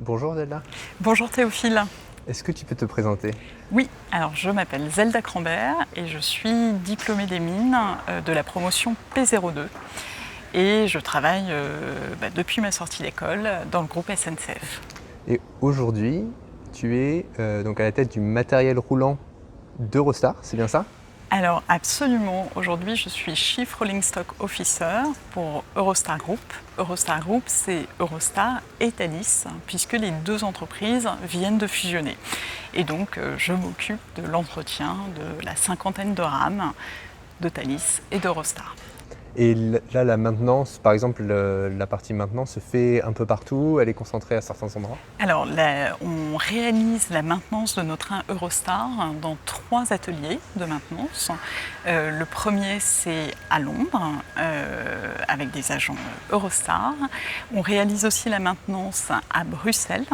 Bonjour Zelda, Bonjour Théophile. est-ce que tu peux te présenter? Oui, alors je m'appelle Zelda Crambert et je suis diplômée des mines de la promotion P02 et je travaille depuis ma sortie d'école dans le groupe SNCF. Et aujourd'hui, tu es donc à la tête du matériel roulant d'Eurostar, c'est bien ça? Alors absolument, aujourd'hui je suis Chief Rolling Stock Officer pour Eurostar Group. Eurostar Group, c'est Eurostar et Thalys, puisque les deux entreprises viennent de fusionner. Et donc je m'occupe de l'entretien de la cinquantaine de rames de Thalys et d'Eurostar. Et là, la maintenance, par exemple, la partie maintenance se fait un peu partout, elle est concentrée à certains endroits? Alors, on réalise la maintenance de nos trains Eurostar dans 3 ateliers de maintenance. Le premier, c'est à Londres, avec des agents Eurostar. On réalise aussi la maintenance à Bruxelles,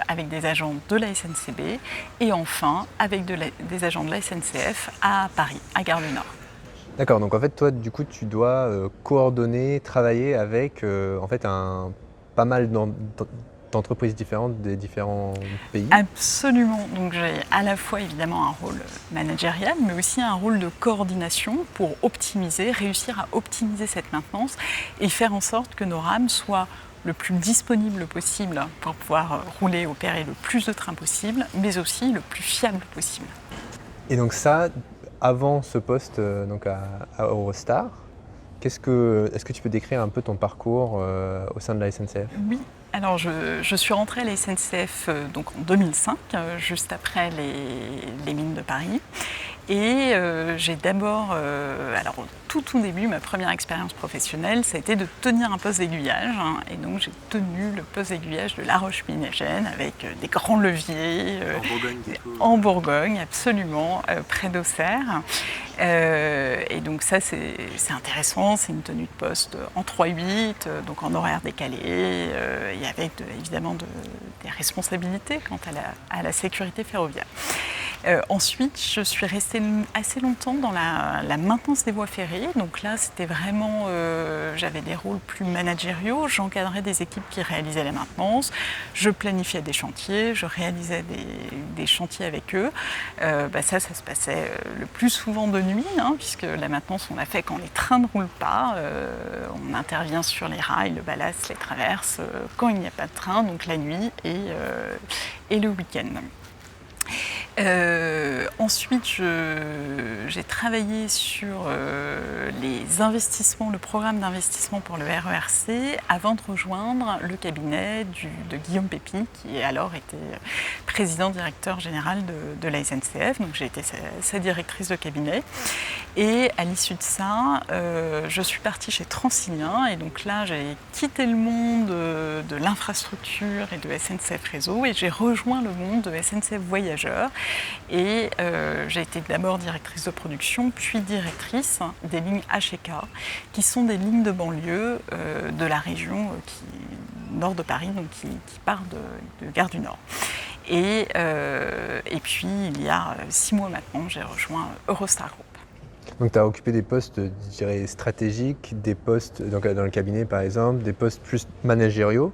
avec des agents de la SNCB. Et enfin, avec des agents de la SNCF à Paris, à Gare du Nord. D'accord, donc en fait, toi, du coup, tu dois coordonner, travailler avec en fait pas mal d'entreprises différentes des différents pays. Absolument. Donc j'ai à la fois évidemment un rôle managérial, mais aussi un rôle de coordination pour optimiser, réussir à optimiser cette maintenance et faire en sorte que nos rames soient le plus disponibles possible pour pouvoir rouler, opérer le plus de trains possible, mais aussi le plus fiable possible. Et donc ça, avant ce poste donc à Eurostar, est-ce que tu peux décrire un peu ton parcours au sein de la SNCF? Oui, alors je suis rentrée à la SNCF donc en 2005, juste après les mines de Paris. Et j'ai d'abord, alors au tout début, ma première expérience professionnelle, ça a été de tenir un poste d'aiguillage. Et donc j'ai tenu le poste d'aiguillage de La Roche-Mynégène avec des grands leviers. En Bourgogne, du coup. En Bourgogne, absolument, près d'Auxerre. Et donc ça, c'est intéressant, c'est une tenue de poste en 3/8, donc en horaire décalé, et avec évidemment des responsabilités quant à la sécurité ferroviaire. Ensuite, je suis restée assez longtemps dans la maintenance des voies ferrées. Donc là, c'était vraiment, j'avais des rôles plus managériaux. J'encadrais des équipes qui réalisaient la maintenance. Je planifiais des chantiers. Je réalisais des chantiers avec eux. Ça se passait le plus souvent de nuit, puisque la maintenance, on la fait quand les trains ne roulent pas. On intervient sur les rails, le ballast, les traverses, quand il n'y a pas de train, donc la nuit et le week-end. Ensuite, j'ai travaillé sur les investissements, le programme d'investissement pour le RERC avant de rejoindre le cabinet de Guillaume Pépi, qui alors était président directeur général de la SNCF. Donc j'ai été sa directrice de cabinet. Et à l'issue de ça, je suis partie chez Transilien. Et donc là, j'ai quitté le monde de l'infrastructure et de SNCF Réseau et j'ai rejoint le monde de SNCF Voyageurs. Et j'ai été d'abord directrice de production, puis directrice des lignes H&K, qui sont des lignes de banlieue de la région nord de Paris, donc qui part de Gare du Nord. Et puis, il y a 6 mois maintenant, j'ai rejoint Eurostar Group. Donc tu as occupé des postes, je dirais, stratégiques, des postes donc, dans le cabinet par exemple, des postes plus managériaux,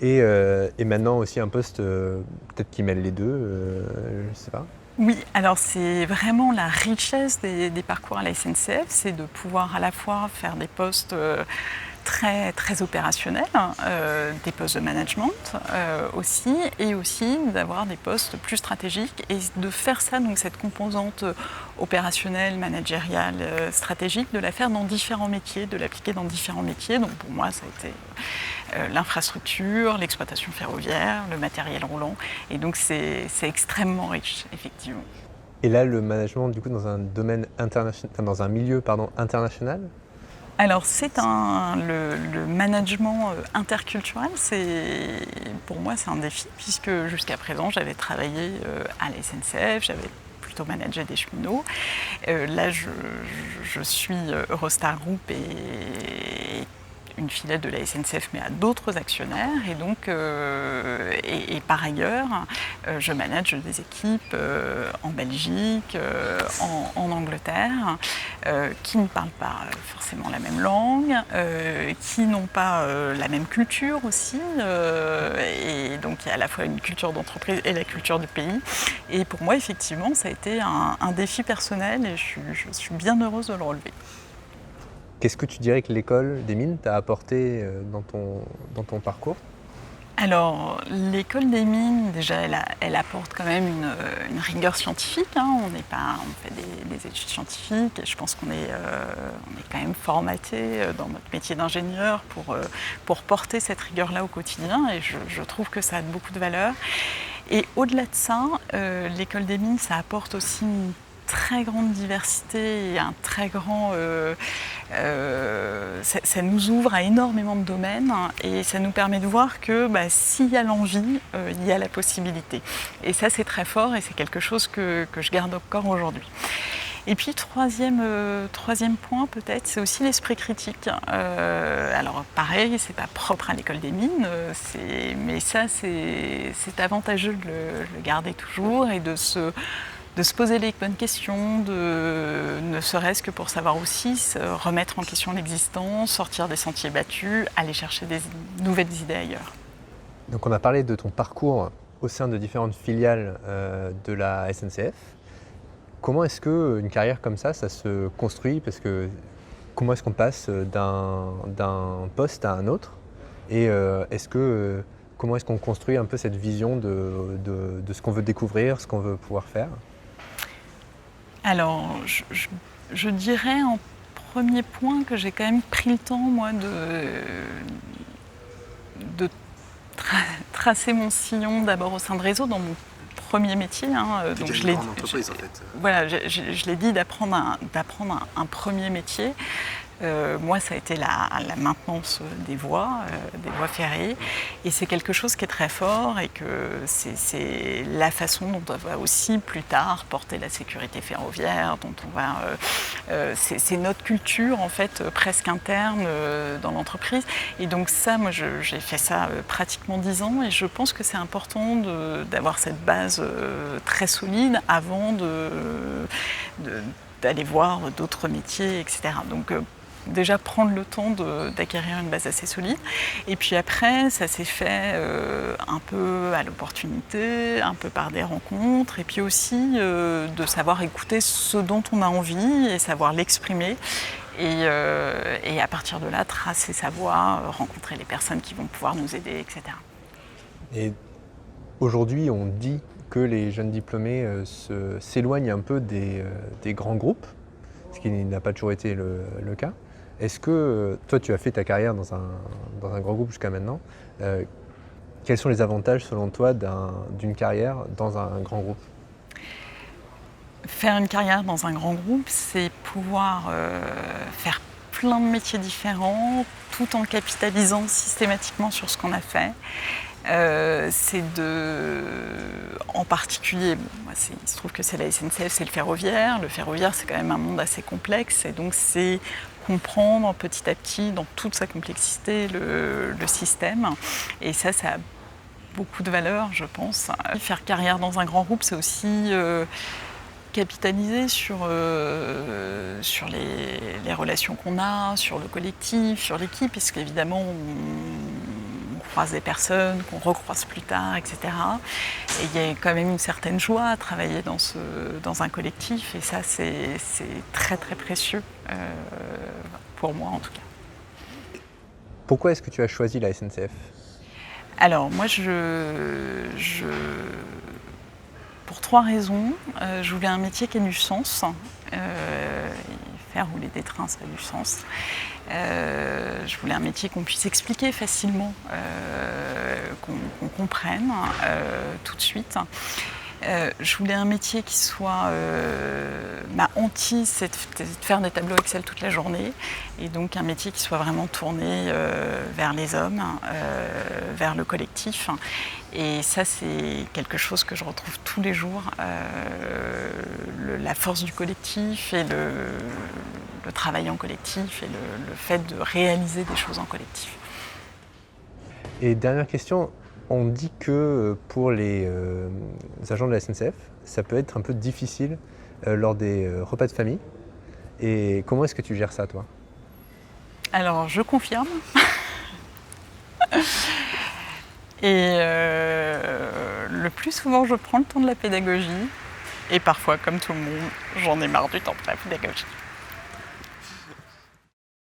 et maintenant aussi un poste peut-être qui mêle les deux, je ne sais pas. Oui, alors c'est vraiment la richesse des parcours à la SNCF, c'est de pouvoir à la fois faire des postes très opérationnels, des postes de management aussi, et aussi d'avoir des postes plus stratégiques et de faire ça, donc cette composante opérationnelle, managériale, stratégique, de la faire dans différents métiers, de l'appliquer dans différents métiers. Donc pour moi, ça a été l'infrastructure, l'exploitation ferroviaire, le matériel roulant, et donc c'est extrêmement riche, effectivement. Et là, le management, du coup, dans un domaine international, dans un milieu, pardon, international? Alors le management interculturel, pour moi c'est un défi, puisque jusqu'à présent j'avais travaillé à la SNCF, j'avais plutôt managé des cheminots. Là je suis Eurostar Group et une filiale de la SNCF, mais à d'autres actionnaires. Et donc, et par ailleurs, je manage des équipes en Belgique, en Angleterre, qui ne parlent pas forcément la même langue, qui n'ont pas la même culture aussi. Et donc, il y a à la fois une culture d'entreprise et la culture du pays. Et pour moi, effectivement, ça a été un défi personnel et je suis bien heureuse de le relever. Qu'est-ce que tu dirais que l'école des mines t'a apporté dans ton parcours? Alors, l'école des mines, déjà, elle apporte quand même une rigueur scientifique, hein. On fait des études scientifiques et je pense qu'on est quand même formaté dans notre métier d'ingénieur pour porter cette rigueur-là au quotidien et je trouve que ça a beaucoup de valeur. Et au-delà de ça, l'école des mines, ça apporte aussi une très grande diversité et un très grand... ça nous ouvre à énormément de domaines et ça nous permet de voir que s'il y a l'envie, il y a la possibilité. Et ça, c'est très fort et c'est quelque chose que je garde encore aujourd'hui. Et puis, troisième point peut-être, c'est aussi l'esprit critique. Alors pareil, c'est pas propre à l'école des mines, mais ça, c'est avantageux de le garder toujours et de se poser les bonnes questions, ne serait-ce que pour savoir aussi se remettre en question l'existant, sortir des sentiers battus, aller chercher des nouvelles idées ailleurs. Donc on a parlé de ton parcours au sein de différentes filiales de la SNCF. Comment est-ce qu'une carrière comme ça se construit? Parce que comment est-ce qu'on passe d'un poste à un autre? Et comment est-ce qu'on construit un peu cette vision de ce qu'on veut découvrir, ce qu'on veut pouvoir faire? Alors, je dirais en premier point que j'ai quand même pris le temps, moi, de tracer mon sillon d'abord au sein de Réseau dans mon premier métier. Donc je l'ai entreprise en fait. Voilà, je l'ai dit, d'apprendre un premier métier. Moi, ça a été la maintenance des voies ferrées. Et c'est quelque chose qui est très fort et que c'est la façon dont on va aussi plus tard porter la sécurité ferroviaire, c'est notre culture en fait presque interne dans l'entreprise. Et donc ça, moi, j'ai fait ça pratiquement 10 ans et je pense que c'est important d'avoir cette base très solide avant d'aller voir d'autres métiers, etc. Donc, déjà prendre le temps d'acquérir une base assez solide. Et puis après, ça s'est fait un peu à l'opportunité, un peu par des rencontres, et puis aussi de savoir écouter ce dont on a envie et savoir l'exprimer. Et à partir de là, tracer sa voie, rencontrer les personnes qui vont pouvoir nous aider, etc. Et aujourd'hui, on dit que les jeunes diplômés s'éloignent un peu des grands groupes, ce qui n'a pas toujours été le cas. Est-ce que toi, tu as fait ta carrière dans un grand groupe jusqu'à maintenant? Quels sont les avantages, selon toi, d'une carrière dans un grand groupe? Faire une carrière dans un grand groupe, c'est pouvoir faire plein de métiers différents, tout en capitalisant systématiquement sur ce qu'on a fait. En particulier, il se trouve que c'est la SNCF, c'est le ferroviaire. Le ferroviaire, c'est quand même un monde assez complexe, et donc c'est comprendre petit à petit, dans toute sa complexité, le système. Et ça a beaucoup de valeur, je pense. Faire carrière dans un grand groupe, c'est aussi capitaliser sur les relations qu'on a, sur le collectif, sur l'équipe, puisqu'évidemment, on croise des personnes qu'on recroise plus tard, etc. Et il y a quand même une certaine joie à travailler dans un collectif, et ça, c'est très très précieux, pour moi en tout cas. Pourquoi est-ce que tu as choisi la SNCF? Alors, moi, pour 3 raisons. Je voulais un métier qui ait du sens. Faire rouler des trains, ça a du sens. Je voulais un métier qu'on puisse expliquer facilement, qu'on comprenne tout de suite. Je voulais un métier qui soit... ma hantise, c'est de faire des tableaux Excel toute la journée. Et donc un métier qui soit vraiment tourné vers les hommes, vers le collectif. Et ça, c'est quelque chose que je retrouve tous les jours. La force du collectif et le travail en collectif et le fait de réaliser des choses en collectif. Et dernière question, on dit que pour les agents de la SNCF, ça peut être un peu difficile lors des repas de famille. Et comment est-ce que tu gères ça, toi? Alors, je confirme. Et le plus souvent, je prends le temps de la pédagogie. Et parfois, comme tout le monde, j'en ai marre du temps de la pédagogie.